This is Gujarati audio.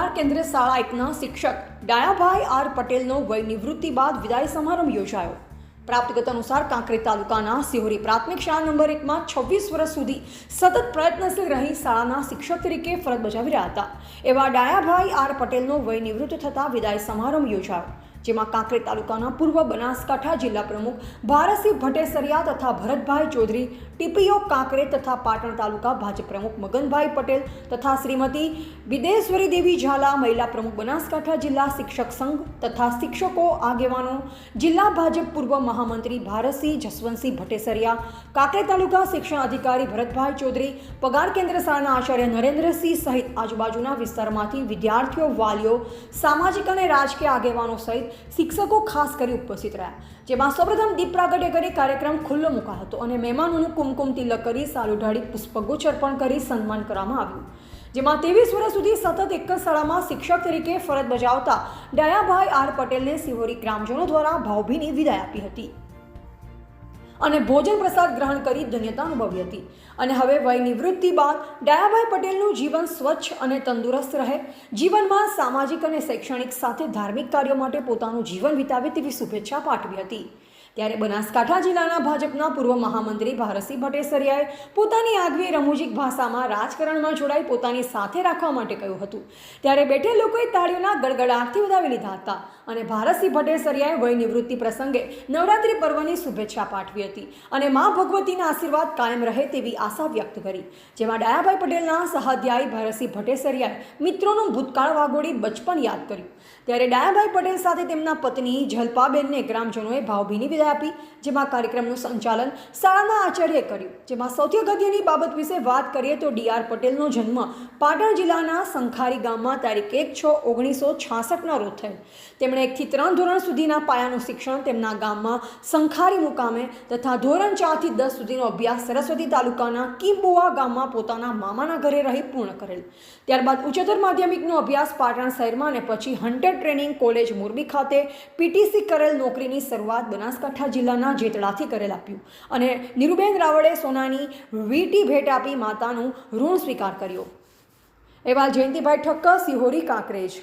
પગાર કેન્દ્ર શાળા 1ના શિક્ષક ડાયાભાઈ આર પટેલનો વય નિવૃત્તિ બાદ વિદાય સમારંભ યોજાયો। પ્રાપ્ત વિગત અનુસાર કાંકરેજ તાલુકાના સિહોરી પ્રાથમિક શાળા નંબર 1માં 26 વર્ષ સુધી સતત પ્રયત્નશીલ રહી શાળાના શિક્ષક તરીકે ફરજ બજાવી રહ્યા હતા એવા ડાયાભાઈ આર પટેલનો વય નિવૃત્ત થતા વિદાય સમારંભ યોજાયો, જેમાં કાંકરેજ તાલુકાના પૂર્વ બનાસકાંઠા જિલ્લા પ્રમુખ ભારતસિંહ ભટ્ટેસરિયા તથા ભરતભાઈ ચૌધરી, ટીપીઓ કાંકરેજ તથા પાટણ તાલુકા ભાજપ પ્રમુખ મગનભાઈ પટેલ તથા શ્રીમતી વિદેશ્વરી દેવી ઝાલા, મહિલા પ્રમુખ બનાસકાંઠા જિલ્લા શિક્ષક સંઘ તથા શિક્ષકો આગેવાનો, જિલ્લા ભાજપ પૂર્વ મહામંત્રી ભારતસિંહ જસવંતસિંહ ભટ્ટેસરિયા, કાંકરેજ તાલુકા શિક્ષણ અધિકારી ભરતભાઈ ચૌધરી, પગાર કેન્દ્ર શાળાના આચાર્ય નરેન્દ્રસિંહ સહિત આજુબાજુના વિસ્તારમાંથી વિદ્યાર્થીઓ, વાલીઓ, સામાજિક અને રાજકીય આગેવાનો સહિત શિક્ષકો ખાસ કરી ઉપસ્થિત રહ્યા, જેમાં સૌપ્રથમ દીપ પ્રાગટ્ય કરી કાર્યક્રમ ખુલ્લો મુકાયો હતો અને મહેમાનોનું કુમકુમ તિલક કરી સાલ ઉઢાડી પુષ્પગુચ્છ અર્પણ કરી સન્માન કરવામાં આવ્યું, જેમાં 23 વર્ષ સુધી સતત એક જ શાળામાં શિક્ષક તરીકે ફરજ બજાવતા ડાયાભાઈ આર પટેલને સિહોરી ગ્રામજનો દ્વારા ભાવભીની વિદાય આપી હતી અને ભોજન પ્રસાદ ગ્રહણ કરી ધન્યતા અનુભવી હતી અને હવે વય નિવૃત્તિ બાદ ડાયાભાઈ પટેલનું જીવન સ્વચ્છ અને તંદુરસ્ત રહે, જીવનમાં સામાજિક અને શૈક્ષણિક સાથે ધાર્મિક કાર્યો માટે પોતાનું જીવન વિતાવે તેવી શુભેચ્છા પાઠવી હતી। ત્યારે બનાસકાંઠા જિલ્લાના ભાજપના પૂર્વ મહામંત્રી ભારતસિંહ ભટ્ટેસરિયાએ પોતાની આગવી રમૂજીક ભાષામાં રાજકારણમાં જોડાઈ પોતાની સાથે રાખવા માટે કહ્યું હતું, ત્યારે બેઠેલ લોકોએ તાળીઓના ગડગડાટથી વધાવી લીધા હતા અને ભારતસિંહ ભટ્ટેસરિયાએ વય નિવૃત્તિ પ્રસંગે નવરાત્રિ પર્વની શુભેચ્છા પાઠવી હતી અને મા ભગવતીના આશીર્વાદ કાયમ રહે તેવી આશા વ્યક્ત કરી, જેમાં ડાયાભાઈ પટેલના સહાધ્યાયી ભારતસિંહ ભટ્ટેસરિયાએ મિત્રોનું ભૂતકાળ વાગોળી બચપન યાદ કર્યું, ત્યારે ડાયાભાઈ પટેલ સાથે તેમના પત્ની જલપાબેનને ગ્રામજનોએ ભાવભીની વિદાય આપી, જેમાં કાર્યક્રમનું સંચાલન શાળાના આચાર્યએ કર્યું, જેમાં સૌથી અગત્યની બાબત વિશે વાત કરીએ તો ડીઆર પટેલનો જન્મ પાટણ જિલ્લાના સંખારી ગામમાં તારીખ 1/6/1966ના રોજ થયો। તેમણે 1 થી 3 ધોરણ સુધીના પાયાનું શિક્ષણ તેમના ગામમાં સંખારી મુકામે તથા ધોરણ 4 થી 10 સુધીનો અભ્યાસ સરસ્વતી તાલુકાના કીમબુવા ગામમાં પોતાના મામાના ઘરે રહી પૂર્ણ કરેલ। ત્યારબાદ ઉચ્ચતર માધ્યમિકનો અભ્યાસ પાટણ શહેરમાં અને પછી હન્ટર ટ્રેનિંગ કોલેજ મોરબી ખાતે પીટીસી કરેલ। નોકરીની શરૂઆત બનાસકાંઠા જિલ્લાના જેતડાથી કરેલ આપ્યું અને નીરુબેન રાવળે સોનાની વીંટી ભેટ આપી માતાનું ઋણ સ્વીકાર કર્યો। એવા જયંતિભાઈ ઠક્કર, સિહોરી, કાંકરેજ।